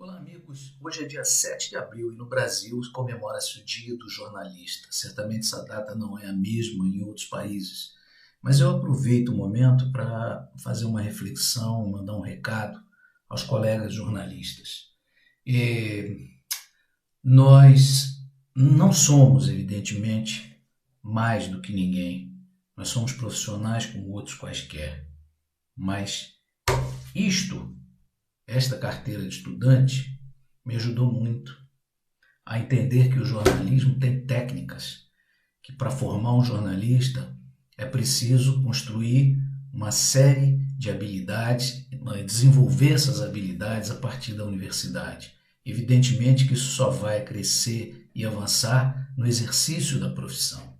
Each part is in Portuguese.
Olá, amigos. Hoje é dia 7 de abril e no Brasil comemora-se o Dia do Jornalista. Certamente essa data não é a mesma em outros países, mas eu aproveito o momento para fazer uma reflexão, mandar um recado aos colegas jornalistas. Nós não somos, evidentemente, mais do que ninguém. Nós somos profissionais como outros quaisquer, mas esta carteira de estudante me ajudou muito a entender que o jornalismo tem técnicas, que para formar um jornalista é preciso construir uma série de habilidades, desenvolver essas habilidades a partir da universidade. Evidentemente que isso só vai crescer e avançar no exercício da profissão.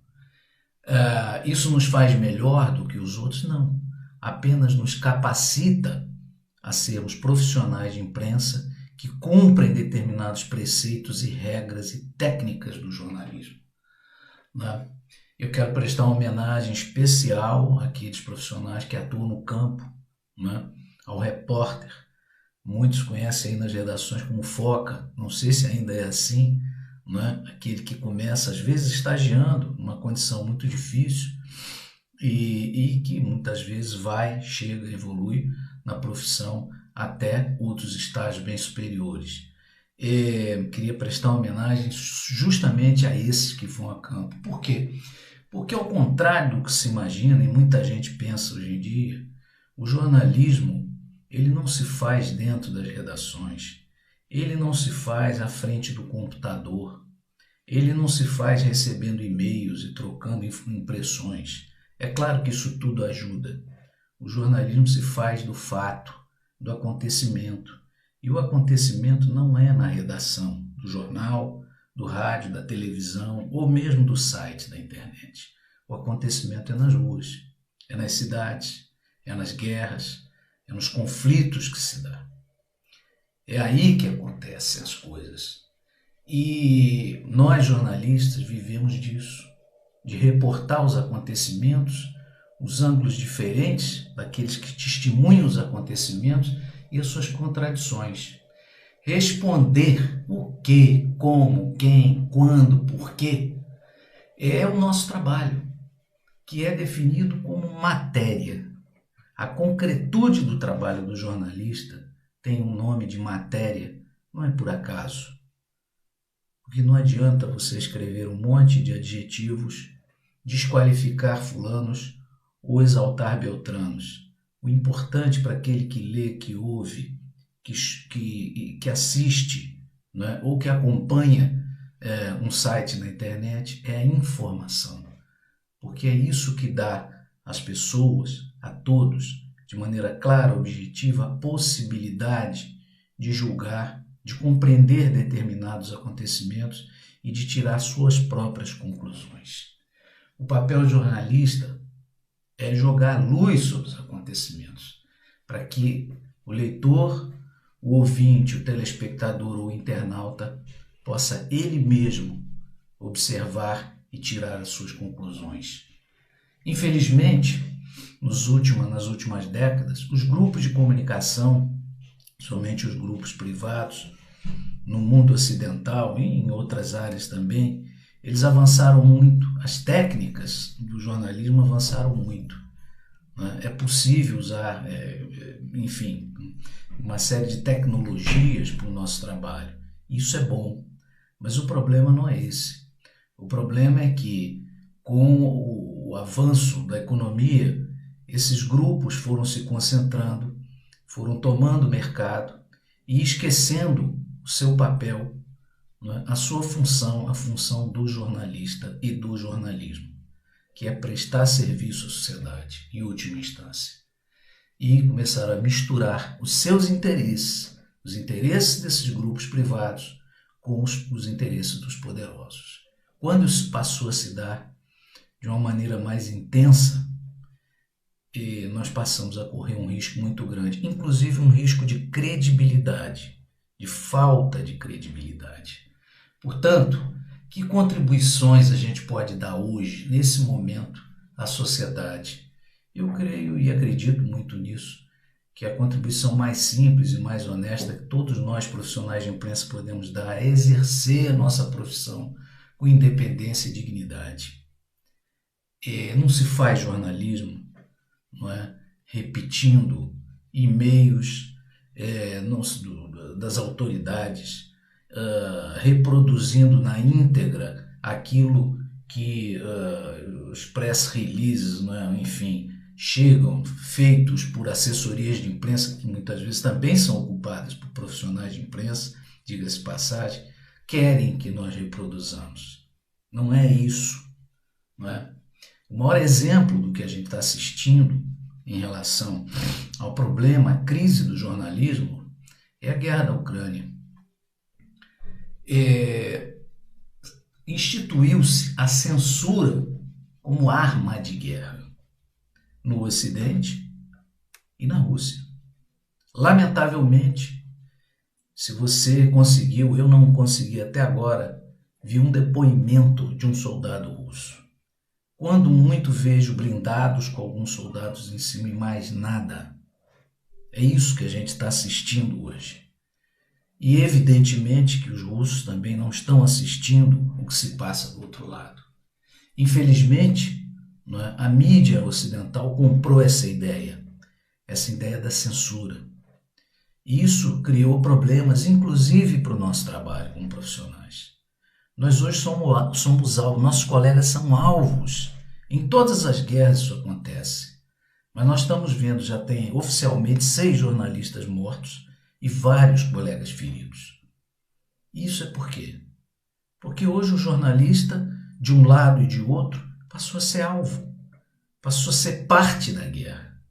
Isso nos faz melhor do que os outros? Não. Apenas nos capacita a sermos profissionais de imprensa que cumprem determinados preceitos e regras e técnicas do jornalismo. Eu quero prestar uma homenagem especial àqueles profissionais que atuam no campo, ao repórter. Muitos conhecem aí nas redações como Foca, não sei se ainda é assim, aquele que começa às vezes estagiando numa condição muito difícil e que muitas vezes chega, evolui na profissão até outros estágios bem superiores. Queria prestar homenagem justamente a esses que vão a campo. Por quê? Porque ao contrário do que se imagina e muita gente pensa hoje em dia, o jornalismo ele não se faz dentro das redações, ele não se faz à frente do computador, ele não se faz recebendo e-mails e trocando impressões. É claro que isso tudo ajuda. O jornalismo se faz do fato, do acontecimento. E o acontecimento não é na redação do jornal, do rádio, da televisão ou mesmo do site da internet. O acontecimento é nas ruas, é nas cidades, é nas guerras, é nos conflitos que se dá. É aí que acontecem as coisas. E nós jornalistas vivemos disso, de reportar os acontecimentos, os ângulos diferentes daqueles que testemunham os acontecimentos e as suas contradições. Responder o que, como, quem, quando, por quê é o nosso trabalho, que é definido como matéria. A concretude do trabalho do jornalista tem um nome de matéria, não é por acaso. Porque não adianta você escrever um monte de adjetivos, desqualificar fulanos ou exaltar beltranos. O importante para aquele que lê, que ouve, que assiste, ou que acompanha um site na internet é a informação. Porque é isso que dá às pessoas, a todos, de maneira clara, objetiva, a possibilidade de julgar, de compreender determinados acontecimentos e de tirar suas próprias conclusões. O papel jornalista é jogar luz sobre os acontecimentos, para que o leitor, o ouvinte, o telespectador ou o internauta possa ele mesmo observar e tirar as suas conclusões. Infelizmente, nas últimas décadas, os grupos de comunicação, somente os grupos privados, no mundo ocidental e em outras áreas também, eles avançaram muito, as técnicas do jornalismo avançaram muito. É possível usar, uma série de tecnologias para o nosso trabalho. Isso é bom, mas o problema não é esse. O problema é que, com o avanço da economia, esses grupos foram se concentrando, foram tomando mercado e esquecendo o seu papel, a sua função, a função do jornalista e do jornalismo, que é prestar serviço à sociedade, em última instância. E começaram a misturar os seus interesses, os interesses desses grupos privados, com os interesses dos poderosos. Quando isso passou a se dar de uma maneira mais intensa, nós passamos a correr um risco muito grande, inclusive um risco de credibilidade, de falta de credibilidade. Portanto, que contribuições a gente pode dar hoje, nesse momento, à sociedade? Eu creio e acredito muito nisso, que a contribuição mais simples e mais honesta que todos nós profissionais de imprensa podemos dar é exercer a nossa profissão com independência e dignidade. Não se faz jornalismo, não é, repetindo e-mails das autoridades, reproduzindo na íntegra aquilo que os press releases, não é, enfim, chegam feitos por assessorias de imprensa, que muitas vezes também são ocupadas por profissionais de imprensa, diga-se passagem, querem que nós reproduzamos. Não é isso, não é? O maior exemplo do que a gente está assistindo em relação ao problema, à crise do jornalismo, é a guerra da Ucrânia. Instituiu-se a censura como arma de guerra no Ocidente e na Rússia. Lamentavelmente, se você conseguiu, eu não consegui até agora, vi um depoimento de um soldado russo. Quando muito vejo blindados com alguns soldados em cima e mais nada. É isso que a gente está assistindo hoje. E evidentemente que os russos também não estão assistindo o que se passa do outro lado. Infelizmente, não é, a mídia ocidental comprou essa ideia da censura. E isso criou problemas, inclusive para o nosso trabalho como profissionais. Nós hoje somos alvos, nossos colegas são alvos. Em todas as guerras isso acontece. Mas nós estamos vendo, já tem oficialmente 6 jornalistas mortos e vários colegas feridos. Isso é por quê? Porque hoje o jornalista, de um lado e de outro, passou a ser alvo, passou a ser parte da guerra.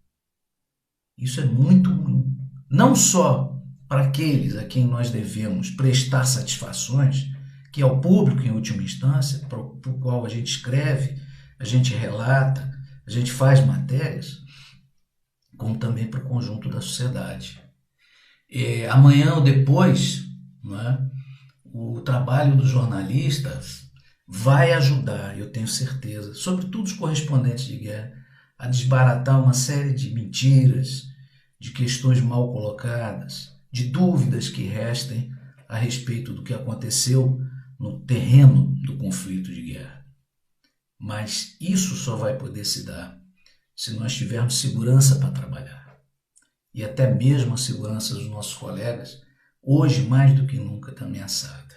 Isso é muito ruim. Não só para aqueles a quem nós devemos prestar satisfações, que é o público em última instância, para o qual a gente escreve, a gente relata, a gente faz matérias, como também para o conjunto da sociedade. Amanhã ou depois, não é, o trabalho dos jornalistas vai ajudar, eu tenho certeza, sobretudo os correspondentes de guerra, a desbaratar uma série de mentiras, de questões mal colocadas, de dúvidas que restem a respeito do que aconteceu no terreno do conflito de guerra. Mas isso só vai poder se dar se nós tivermos segurança para trabalhar. E até mesmo a segurança dos nossos colegas, hoje mais do que nunca está ameaçada.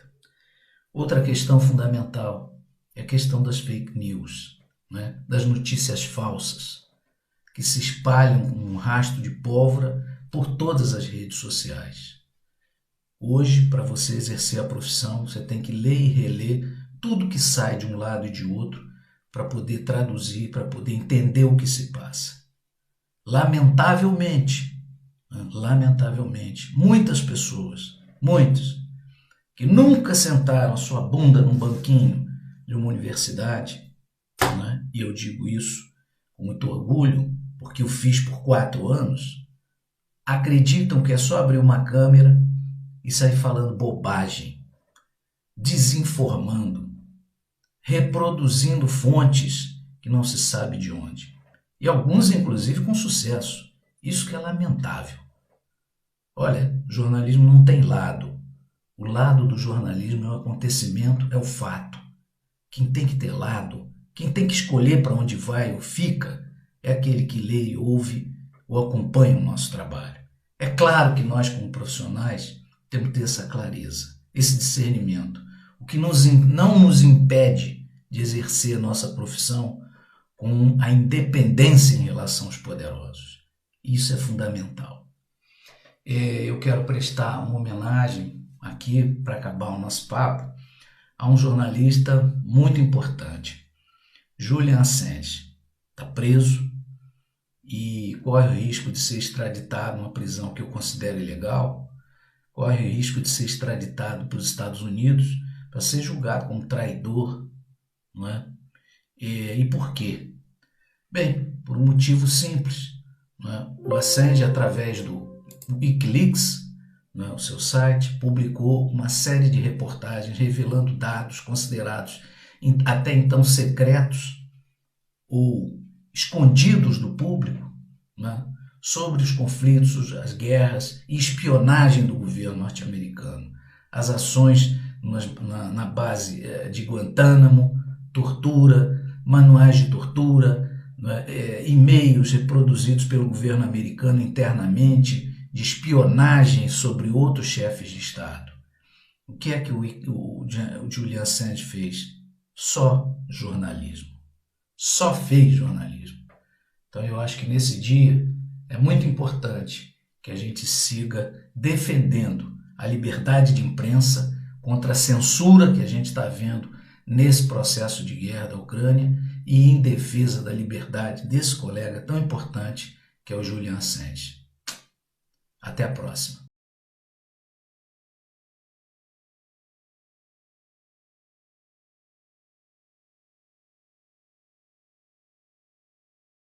Outra questão fundamental é a questão das fake news, né? Das notícias falsas, que se espalham como um rastro de pólvora por todas as redes sociais. Hoje, para você exercer a profissão, você tem que ler e reler tudo que sai de um lado e de outro para poder traduzir, para poder entender o que se passa. Lamentavelmente, muitas pessoas, que nunca sentaram a sua bunda num banquinho de uma universidade, né? E eu digo isso com muito orgulho, porque eu fiz por 4 anos, acreditam que é só abrir uma câmera e sair falando bobagem, desinformando, reproduzindo fontes que não se sabe de onde. E alguns, inclusive, com sucesso. Isso que é lamentável. Olha, jornalismo não tem lado. O lado do jornalismo é o acontecimento, é o fato. Quem tem que ter lado, quem tem que escolher para onde vai ou fica, é aquele que lê e ouve ou acompanha o nosso trabalho. É claro que nós, como profissionais, temos que ter essa clareza, esse discernimento. O que não nos impede de exercer a nossa profissão com a independência em relação aos poderosos. Isso é fundamental. Eu quero prestar uma homenagem aqui, para acabar o nosso papo, a um jornalista muito importante, Julian Assange. Está preso e corre o risco de ser extraditado numa prisão que eu considero ilegal, corre o risco de ser extraditado para os Estados Unidos para ser julgado como traidor, não é? E por quê? Bem, por um motivo simples. Não é? O Assange, através do Wikileaks, não é? O seu site, publicou uma série de reportagens revelando dados considerados até então secretos ou escondidos do público, né? sobre os conflitos, as guerras e espionagem do governo norte-americano, as ações na base de Guantánamo, tortura, manuais de tortura, e-mails reproduzidos pelo governo americano internamente, de espionagem sobre outros chefes de Estado. O que é que o Julian Assange fez? Só jornalismo. Só fez jornalismo. Então eu acho que nesse dia é muito importante que a gente siga defendendo a liberdade de imprensa contra a censura que a gente está vendo nesse processo de guerra da Ucrânia e em defesa da liberdade desse colega tão importante que é o Julian Assange. Até a próxima.